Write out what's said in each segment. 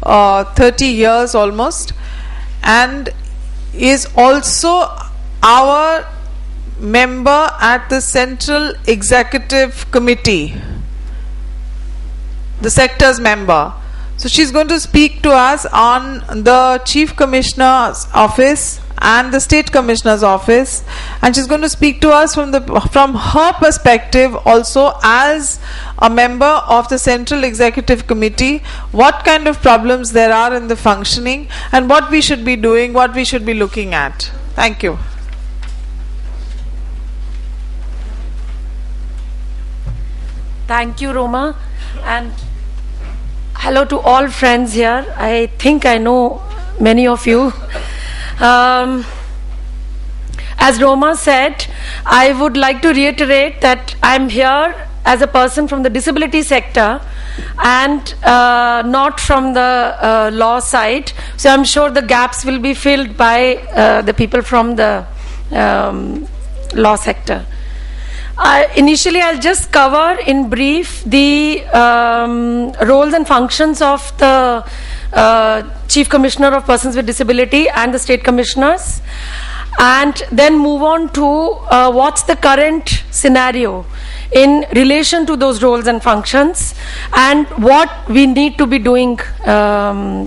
30 years almost, and is also our member at the Central Executive Committee, the sector's member. So she's going to speak to us on the Chief Commissioner's office and the State Commissioner's office, and she's going to speak to us from her perspective also as a member of the Central Executive Committee, what kind of problems there are in the functioning and what we should be doing, what we should be looking at. Thank you. Thank you, Roma, and hello to all friends here. I think I know many of you. As Roma said, I would like to reiterate that I'm here as a person from the disability sector and not from the law side. So I'm sure the gaps will be filled by the people from the law sector. Initially, I'll just cover in brief the roles and functions of the Chief Commissioner of Persons with Disability and the State Commissioners, and then move on to what's the current scenario in relation to those roles and functions and what we need to be doing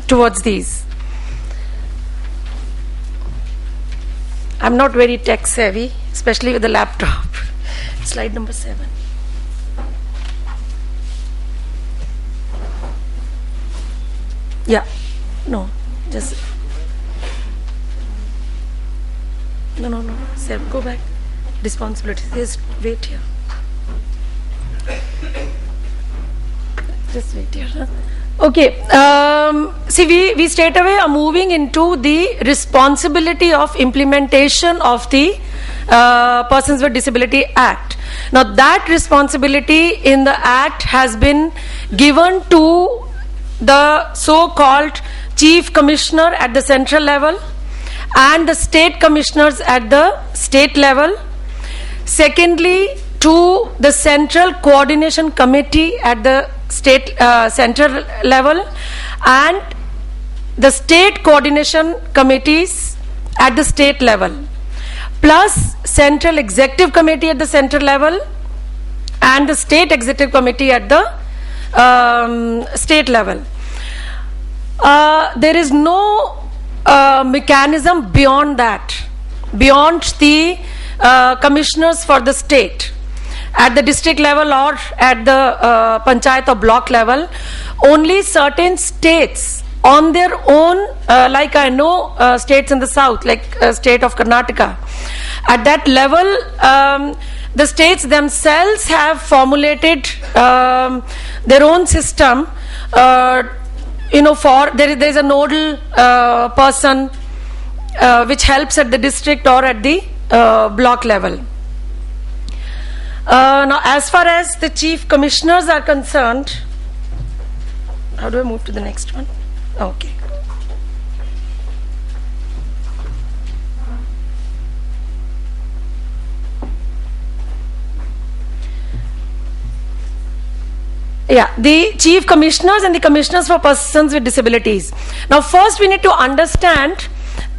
towards these. I'm not very tech savvy, especially with the laptop. Slide number 7. Yeah, no, just no, 7. Go back. Responsibilities. Just wait here. Just wait here. Huh? Okay. See, we straight away are moving into the responsibility of implementation of the Persons with Disability Act. Now that responsibility in the Act has been given to the so-called Chief Commissioner at the central level and the State Commissioners at the state level. Secondly, to the Central Coordination Committee at the state central level and the State Coordination Committees at the state level, plus Central Executive Committee at the central level and the State Executive Committee at the state level. There is no mechanism beyond that, beyond the commissioners for the state at the district level or at the panchayat or block level. Only certain states on their own, like I know states in the south, like state of Karnataka, at that level the states themselves have formulated their own system. For there is a nodal person which helps at the district or at the block level. Now as far as the Chief Commissioners are concerned, how do I move to the next one? Okay. Yeah, the Chief Commissioners and the Commissioners for Persons with Disabilities. Now first we need to understand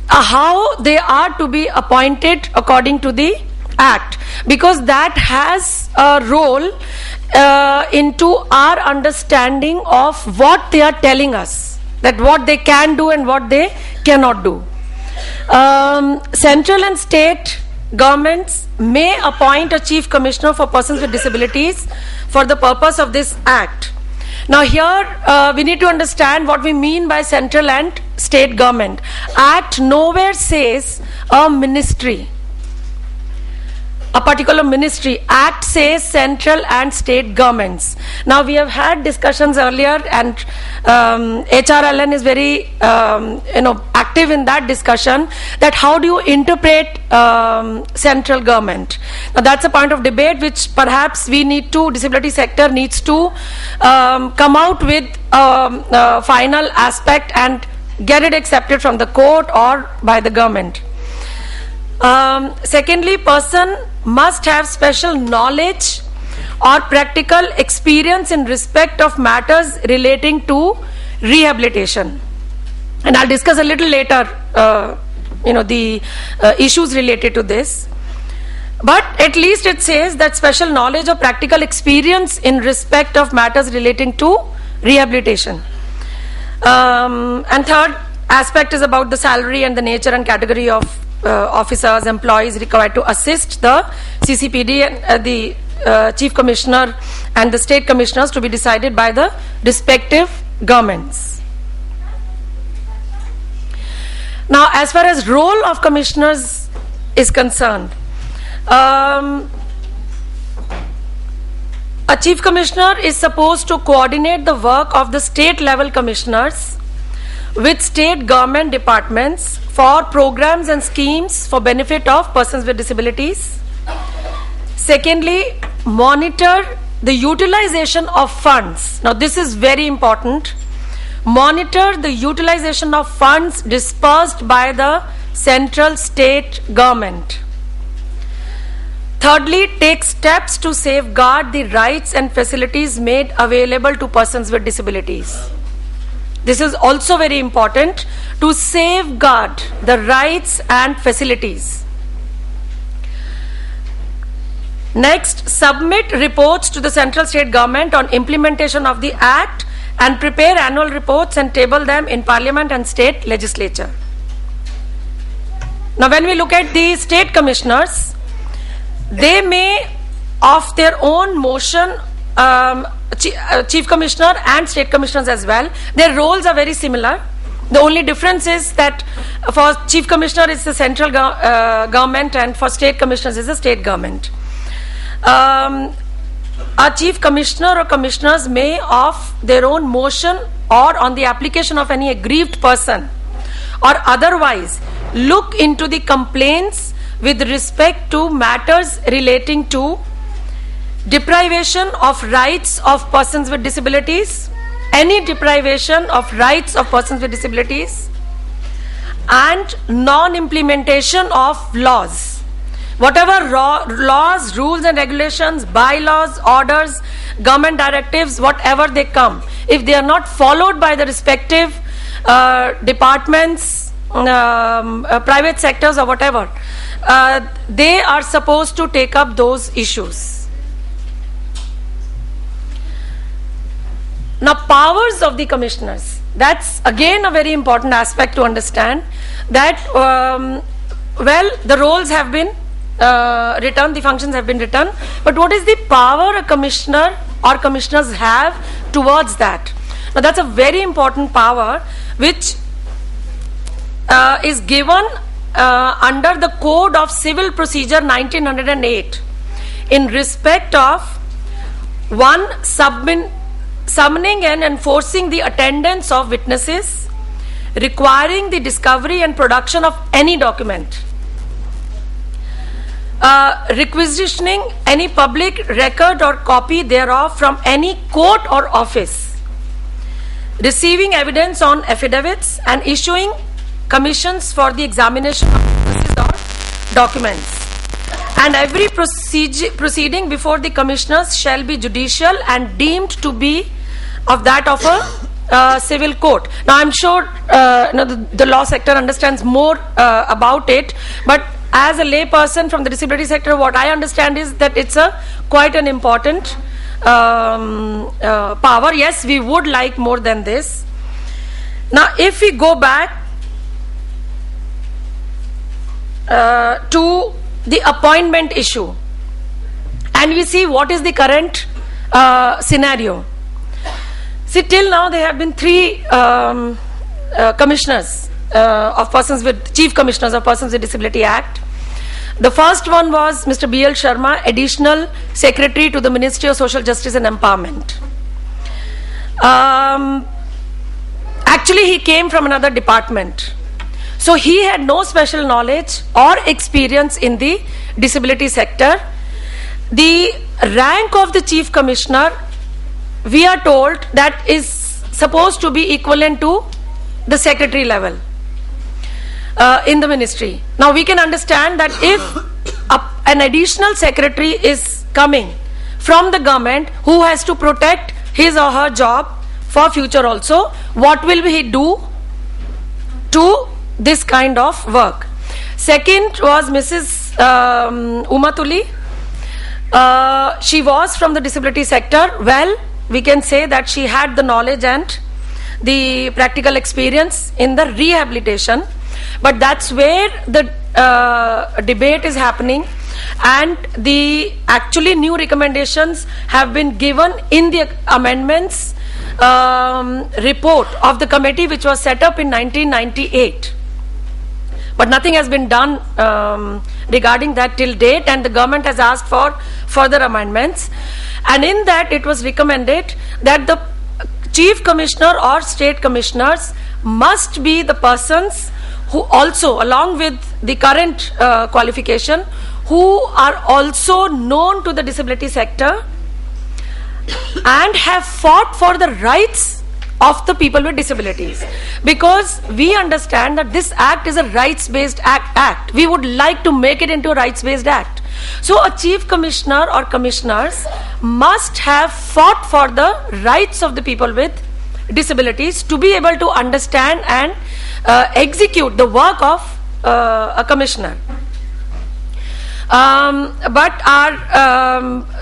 how they are to be appointed according to the Act, because that has a role into our understanding of what they are telling us, that what they can do and what they cannot do. Central and state governments may appoint a Chief Commissioner for Persons with Disabilities for the purpose of this Act. Now here we need to understand what we mean by central and state government. Act nowhere says a ministry, a particular ministry. Act says central and state governments. Now we have had discussions earlier, and HRLN is very active in that discussion, that how do you interpret central government. Now that's a point of debate which perhaps we need to, disability sector needs to come out with a final aspect and get it accepted from the court or by the government. Secondly, person must have special knowledge or practical experience in respect of matters relating to rehabilitation. And I'll discuss a little later, the issues related to this. But at least it says that special knowledge or practical experience in respect of matters relating to rehabilitation. And third aspect is about the salary and the nature and category of officers, employees required to assist the CCPD and the Chief Commissioner and the State Commissioners to be decided by the respective governments. Now, as far as role of commissioners is concerned, a Chief Commissioner is supposed to coordinate the work of the state level commissioners with state government departments for programs and schemes for benefit of persons with disabilities. Secondly, monitor the utilization of funds. Now this is very important. Monitor the utilization of funds dispersed by the central state government. Thirdly, take steps to safeguard the rights and facilities made available to persons with disabilities. This is also very important, to safeguard the rights and facilities. Next, submit reports to the central state government on implementation of the Act and prepare annual reports and table them in Parliament and state legislature. Now, when we look at the state commissioners, they may, of their own motion, Chief Commissioner and State Commissioners as well, their roles are very similar. The only difference is that for Chief Commissioner it's the central government and for State Commissioners is the state government. A Chief Commissioner or Commissioners may, of their own motion or on the application of any aggrieved person or otherwise, look into the complaints with respect to matters relating to deprivation of rights of persons with disabilities, any deprivation of rights of persons with disabilities, and non-implementation of laws. Whatever laws, rules and regulations, bylaws, orders, government directives, whatever they come, if they are not followed by the respective departments, private sectors or whatever, they are supposed to take up those issues. Now, powers of the commissioners, that's again a very important aspect to understand, that well, the roles have been written, the functions have been written, but what is the power a commissioner or commissioners have towards that? Now, that's a very important power which is given under the Code of Civil Procedure 1908 in respect of one, summoning and enforcing the attendance of witnesses, requiring the discovery and production of any document, requisitioning any public record or copy thereof from any court or office, receiving evidence on affidavits, and issuing commissions for the examination of witnesses or documents. And every proceeding before the commissioners shall be judicial and deemed to be of that of a civil court. Now, I'm sure the law sector understands more about it, but as a lay person from the disability sector, what I understand is that it's quite an important power. Yes, we would like more than this. Now, if we go back to the appointment issue and we see what is the current scenario. See, till now there have been three commissioners of persons with, Chief Commissioners of Persons with Disability Act. The first one was Mr. B.L. Sharma, Additional Secretary to the Ministry of Social Justice and Empowerment. Actually, he came from another department. So he had no special knowledge or experience in the disability sector. The rank of the Chief Commissioner, we are told, that is supposed to be equivalent to the secretary level in the ministry. Now we can understand that if an additional secretary is coming from the government who has to protect his or her job for future also. What will he do to this kind of work? Second was Mrs. Umatuli. She was from the disability sector. Well, we can say that she had the knowledge and the practical experience in the rehabilitation, but that's where the debate is happening, and the actually new recommendations have been given in the amendments report of the committee which was set up in 1998. But nothing has been done regarding that till date, and the government has asked for further amendments. And in that, it was recommended that the chief commissioner or state commissioners must be the persons who also, along with the current qualification, who are also known to the disability sector and have fought for the rights of the people with disabilities, because we understand that this act is a rights-based act. We would like to make it into a rights-based act. So a chief commissioner or commissioners must have fought for the rights of the people with disabilities to be able to understand and execute the work of a commissioner.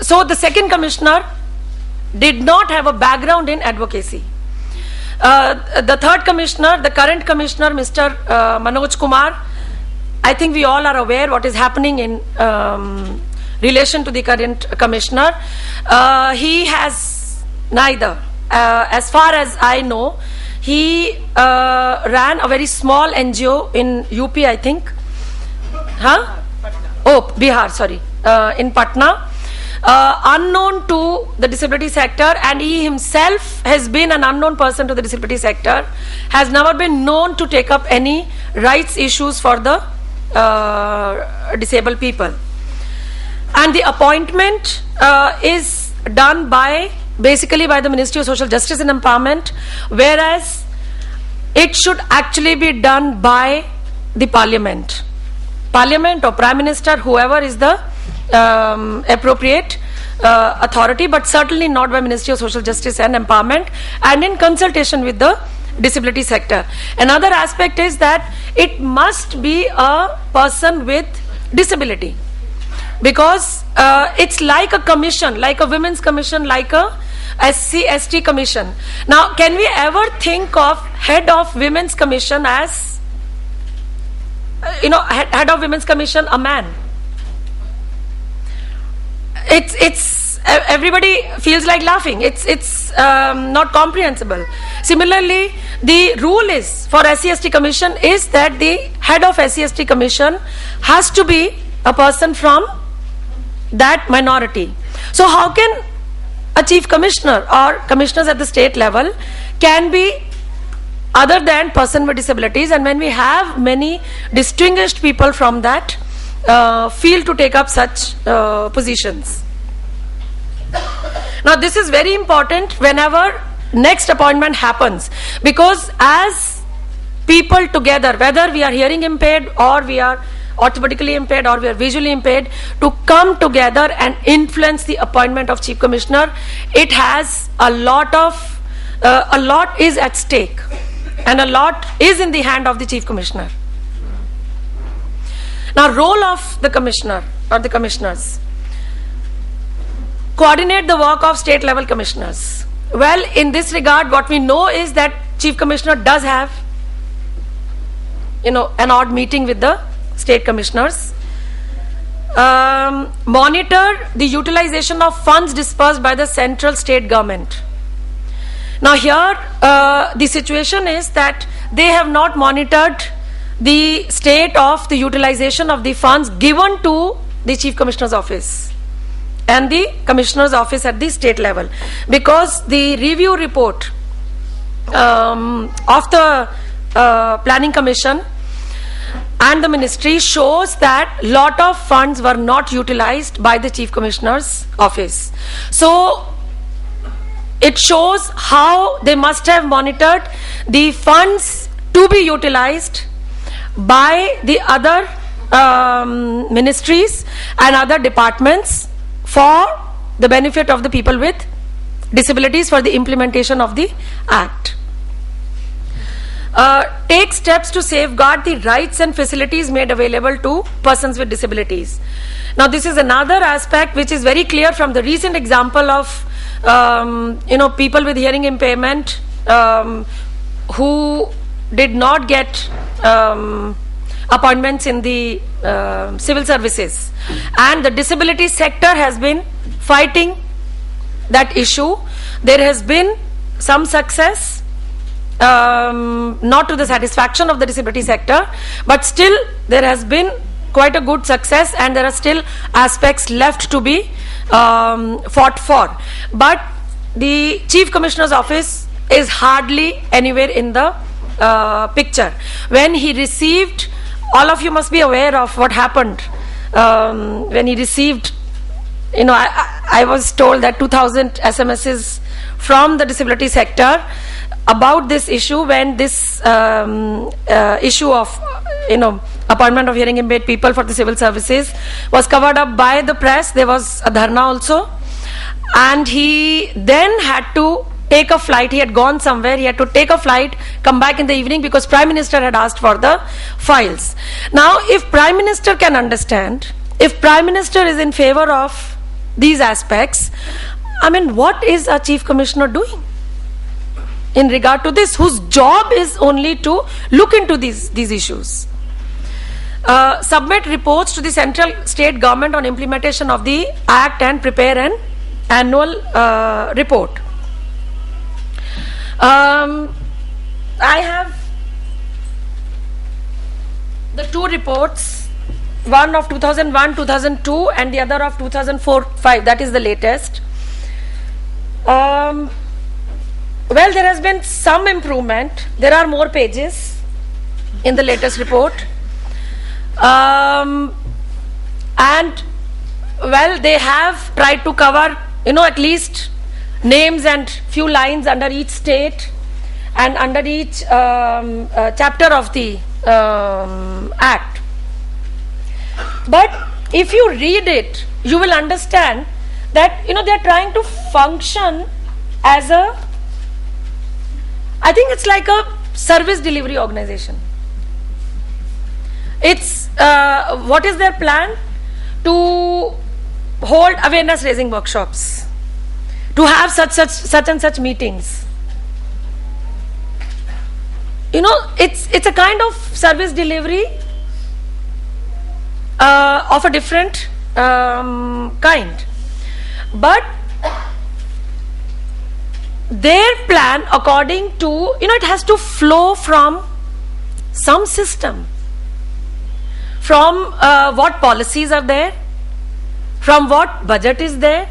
So the second commissioner did not have a background in advocacy. The third commissioner, the current commissioner, Mr. Manoj Kumar, I think we all are aware what is happening in relation to the current commissioner. He has neither, as far as I know, he ran a very small NGO in UP, I think. Oh, Bihar, sorry, in Patna. Unknown to the disability sector, and he himself has been an unknown person to the disability sector, has never been known to take up any rights issues for the disabled people. And the appointment is done basically by the Ministry of Social Justice and Empowerment, whereas it should actually be done by the Parliament or Prime Minister, whoever is the appropriate authority, but certainly not by Ministry of Social Justice and Empowerment, and in consultation with the disability sector. Another aspect is that it must be a person with disability, because it's like a commission, like a women's commission, like a SC/ST commission. Now, can we ever think of head of women's commission as, head of women's commission a man? It's everybody feels like laughing. It's not comprehensible. Similarly, the rule is for SC/ST commission is that the head of SC/ST commission has to be a person from that minority. So how can a chief commissioner or commissioners at the state level can be other than person with disabilities? And when we have many distinguished people from that field to take up such positions. Now this is very important whenever next appointment happens, because as people together, whether we are hearing impaired or we are orthopedically impaired or we are visually impaired, to come together and influence the appointment of chief commissioner, it has a lot is at stake, and a lot is in the hand of the chief commissioner. Now, role of the commissioner or the commissioners: coordinate the work of state level commissioners. Well, in this regard, what we know is that chief commissioner does have an odd meeting with the state commissioners. Monitor the utilization of funds disbursed by the central state government. Now here the situation is that they have not monitored the state of the utilization of the funds given to the chief commissioner's office and the commissioner's office at the state level, because the review report of the planning commission and the ministry shows that lot of funds were not utilized by the chief commissioner's office. So it shows how they must have monitored the funds to be utilized by the other ministries and other departments for the benefit of the people with Disabilities for the implementation of the Act. Take steps to safeguard the rights and facilities made available to persons with disabilities. Now, this is another aspect which is very clear from the recent example of people with hearing impairment who did not get appointments in the civil services, and the disability sector has been fighting that issue. There has been some success, not to the satisfaction of the disability sector, but still there has been quite a good success, and there are still aspects left to be fought for. But the Chief Commissioner's office is hardly anywhere in the picture. When he received, all of you must be aware of what happened when he received, I was told that 2,000 SMSs from the disability sector about this issue. When this issue of appointment of hearing impaired people for the civil services was covered up by the press, there was a dharna also, and he then had to take a flight. He had gone somewhere, he had to take a flight, come back in the evening, because Prime Minister had asked for the files. Now, if Prime Minister can understand, if Prime Minister is in favor of these aspects, I mean, what is a Chief Commissioner doing in regard to this, whose job is only to look into these issues? Submit reports to the central state government on implementation of the Act and prepare an annual report. I have the two reports, one of 2001, 2002 and the other of 2004-05, that is the latest. Well, there has been some improvement. There are more pages in the latest report. And well, they have tried to cover, at least names and few lines under each state and under each chapter of the Act. But if you read it, you will understand that they are trying to function as a, I think it's like a service delivery organization. It's what is their plan? To hold awareness raising workshops, to have such and such meetings. It's a kind of service delivery of a different kind. But their plan, according to, it has to flow from some system, from what policies are there, from what budget is there,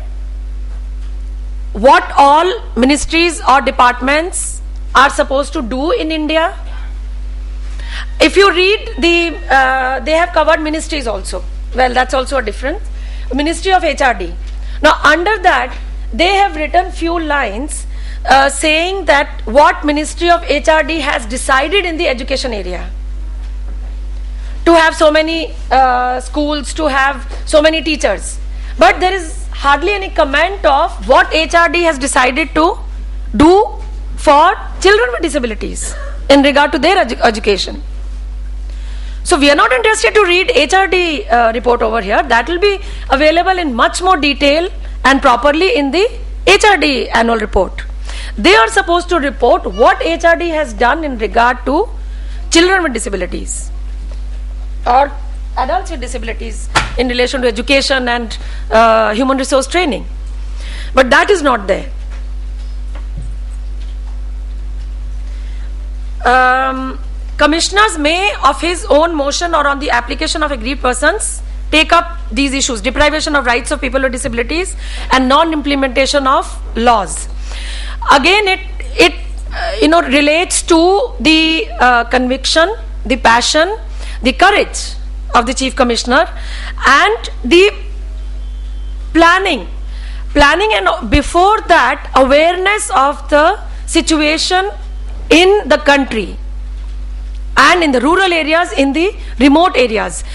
what all ministries or departments are supposed to do in India. If you read they have covered ministries also. Well, that's also a difference. Ministry of HRD. Now, under that, they have written few lines saying that what Ministry of HRD has decided in the education area. To have so many schools, to have so many teachers. But there is hardly any comment of what HRD has decided to do for children with disabilities in regard to their education. So we are not interested to read HRD report over here. That will be available in much more detail and properly in the HRD annual report. They are supposed to report what HRD has done in regard to children with disabilities or adults with disabilities in relation to education and human resource training. But that is not there. Commissioners may, of his own motion or on the application of aggrieved persons, take up these issues: deprivation of rights of people with disabilities and non-implementation of laws. Again, it relates to the conviction, the passion, the courage of the Chief Commissioner, and the planning, and before that, awareness of the situation in the country and in the rural areas, in the remote areas.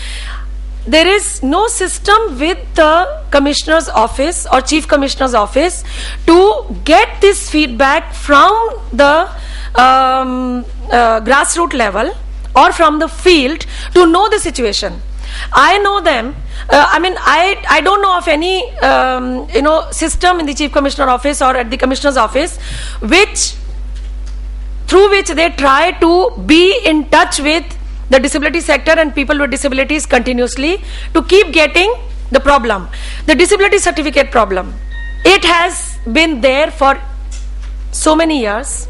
there is no system with the commissioner's office or chief commissioner's office to get this feedback from the grassroots level or from the field to know the situation. I know them. I don't know of any system in the chief commissioner office or at the commissioner's office through which they try to be in touch with the disability sector and people with disabilities continuously to keep getting the problem. The disability certificate problem, it has been there for so many years.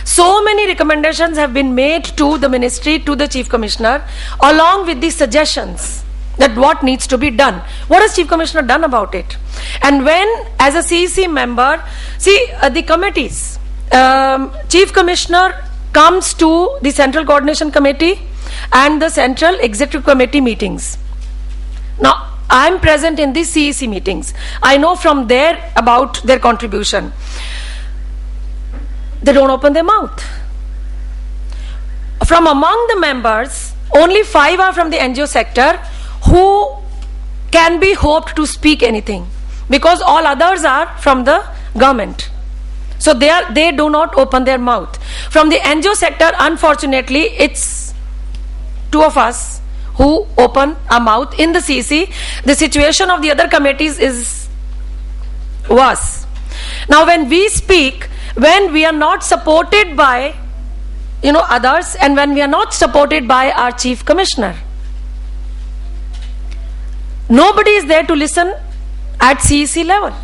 So many recommendations have been made to the ministry, to the chief commissioner, along with the suggestions that what needs to be done. What has chief commissioner done about it? And when, as a CEC member, the committees, chief commissioner comes to the central coordination committee and the central executive committee meetings. Now, I am present in the CEC meetings. I know from there about their contribution. They don't open their mouth. From among the members, only 5 are from the NGO sector who can be hoped to speak anything, because all others are from the government. So they do not open their mouth. From the NGO sector, unfortunately, it's 2 of us who open our mouth in the CC. The situation of the other committees is worse. Now, when we speak, when we are not supported by others, and when we are not supported by our chief commissioner, nobody is there to listen at CEC level.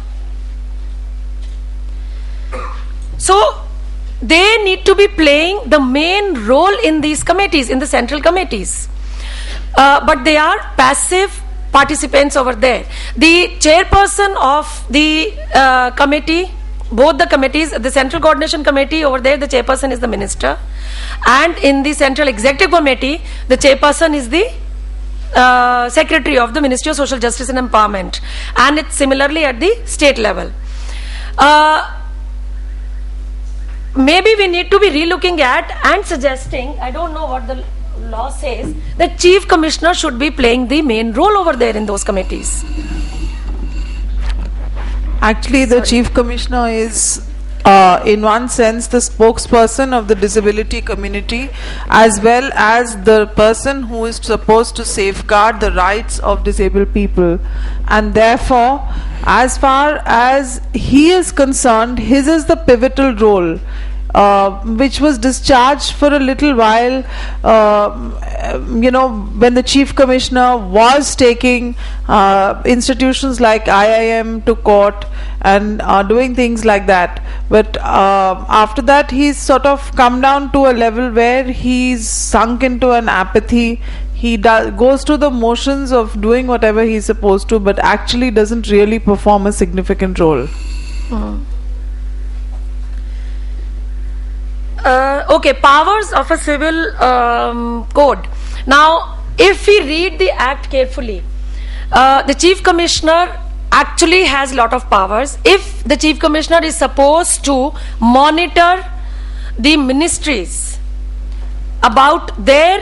So they need to be playing the main role in these committees, in the central committees, but they are passive participants over there. The chairperson of the committee, both the committees, the central coordination committee, over there the chairperson is the minister, and in the central executive committee the chairperson is the secretary of the Ministry of Social Justice and Empowerment, and it's similarly at the state level. Maybe we need to be relooking at and suggesting, I don't know what the law says, that chief commissioner should be playing the main role over there in those committees. Actually, the chief commissioner is in one sense the spokesperson of the disability community, as well as the person who is supposed to safeguard the rights of disabled people, and therefore, as far as he is concerned, his is the pivotal role, which was discharged for a little while, when the chief commissioner was taking institutions like IIM to court and doing things like that. But after that, he's sort of come down to a level where he's sunk into an apathy. He goes through the motions of doing whatever he's supposed to, but actually doesn't really perform a significant role. Okay, powers of a civil code. Now, if we read the act carefully, the chief commissioner actually has a lot of powers. If the chief commissioner is supposed to monitor the ministries about their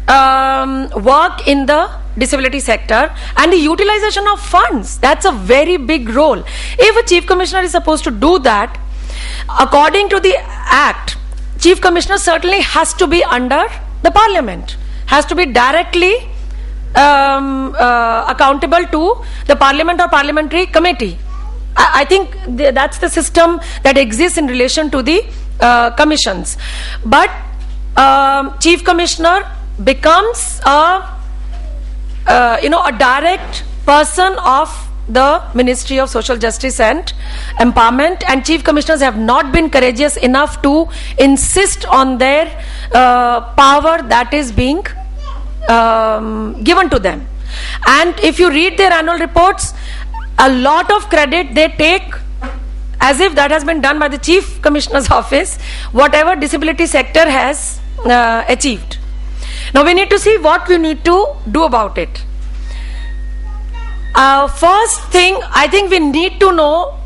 work in the disability sector and the utilization of funds, that's a very big role. If a chief commissioner is supposed to do that, according to the act, chief commissioner certainly has to be under the parliament, has to be directly accountable to the parliament or parliamentary committee. I think that's the system that exists in relation to the commissions. But chief commissioner becomes a direct person of the Ministry of Social Justice and Empowerment, and chief commissioners have not been courageous enough to insist on their power that is being given to them. And if you read their annual reports, a lot of credit they take as if that has been done by the chief commissioner's office, whatever disability sector has achieved. Now we need to see what we need to do about it. First thing, I think we need to know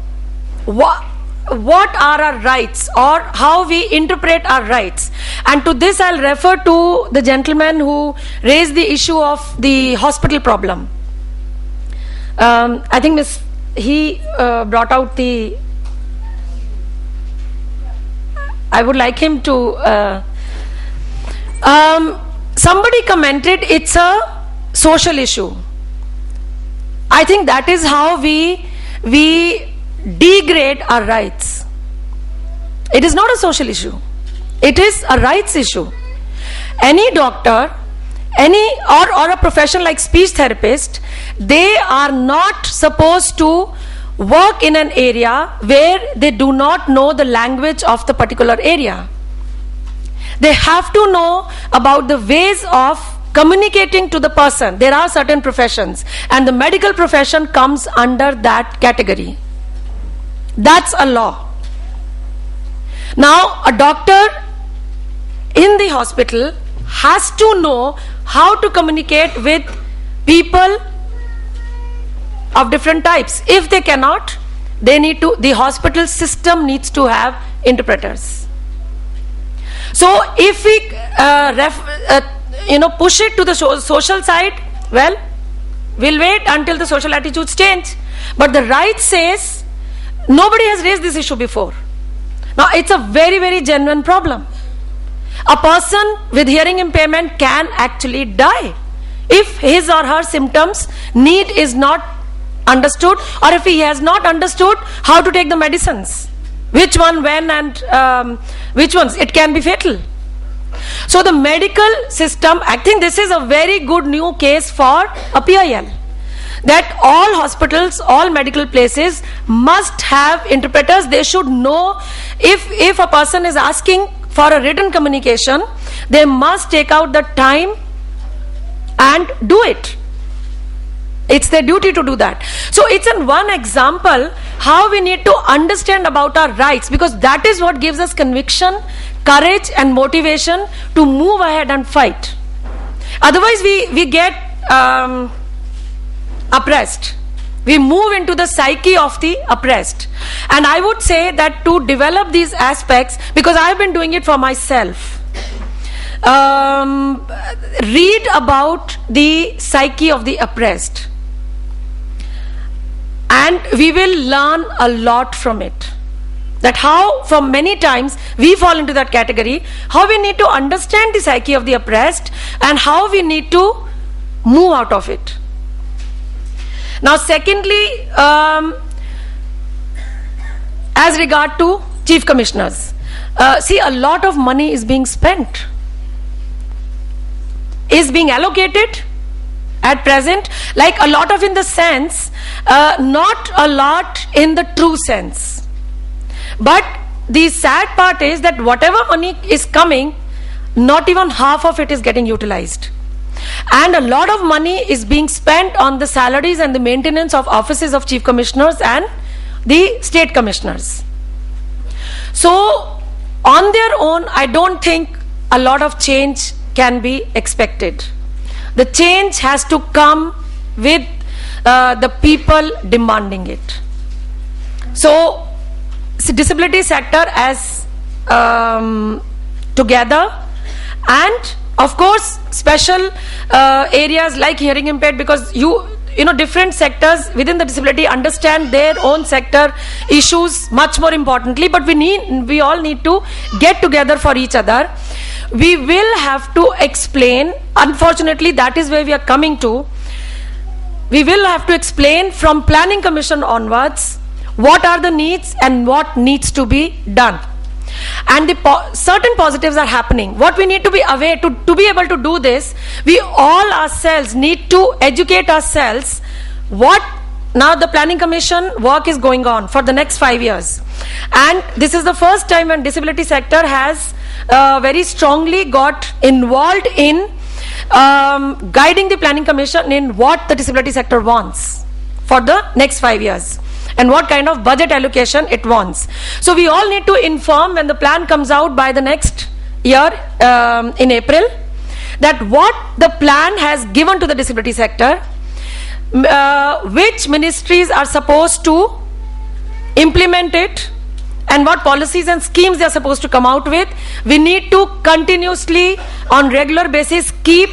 what are our rights or how we interpret our rights. And to this I'll refer to the gentleman who raised the issue of the hospital problem. I think he brought out the, I would like him to, somebody commented it's a social issue. I think that is how we degrade our rights. It is not a social issue. It is a rights issue. Any doctor, or a profession like speech therapist, they are not supposed to work in an area where they do not know the language of the particular area. They have to know about the ways of communicating to the person. There are certain professions, and the medical profession comes under that category. That's a law. Now, a doctor in the hospital has to know how to communicate with people of different types. If they cannot, the hospital system needs to have interpreters. So if we push it to the social side, well, we'll wait until the social attitudes change. But the right says nobody has raised this issue before. Now it's a very, very genuine problem. A person with hearing impairment can actually die if his or her symptoms need is not understood, or if he has not understood how to take the medicines, which one, when, and which ones. It can be fatal. So the medical system, I think this is a very good new case for a PIL, that all hospitals, all medical places must have interpreters. They should know if a person is asking for a written communication, they must take out the time and do it. It's their duty to do that. So it's in one example how we need to understand about our rights, because that is what gives us conviction, courage and motivation to move ahead and fight. Otherwise we get oppressed. We move into the psyche of the oppressed. And I would say that to develop these aspects, because I've been doing it for myself, read about the psyche of the oppressed, and we will learn a lot from it. That how, from many times, we fall into that category, how we need to understand the psyche of the oppressed and how we need to move out of it. Now secondly, as regard to chief commissioners, see, a lot of money is being spent, is being allocated at present, like a lot of in the sense, not a lot in the true sense. But the sad part is that whatever money is coming, not even half of it is getting utilized. And a lot of money is being spent on the salaries and the maintenance of offices of chief commissioners and the state commissioners. So on their own, I don't think a lot of change can be expected. The change has to come with the people demanding it. So disability sector as together, and of course special areas like hearing impaired, because you know different sectors within the disability understand their own sector issues much more importantly, but we all need to get together for each other. We will have to explain, unfortunately that is where we are coming to, we will have to explain from planning commission onwards what are the needs and what needs to be done. And the certain positives are happening. What we need to be aware, to be able to do this, we all ourselves need to educate ourselves what now the planning commission work is going on for the next 5 years. And this is the first time when disability sector has very strongly got involved in guiding the planning commission in what the disability sector wants for the next 5 years and what kind of budget allocation it wants. So we all need to inform when the plan comes out by the next year in April, that what the plan has given to the disability sector, which ministries are supposed to implement it, and what policies and schemes they are supposed to come out with. We need to continuously, on regular basis, keep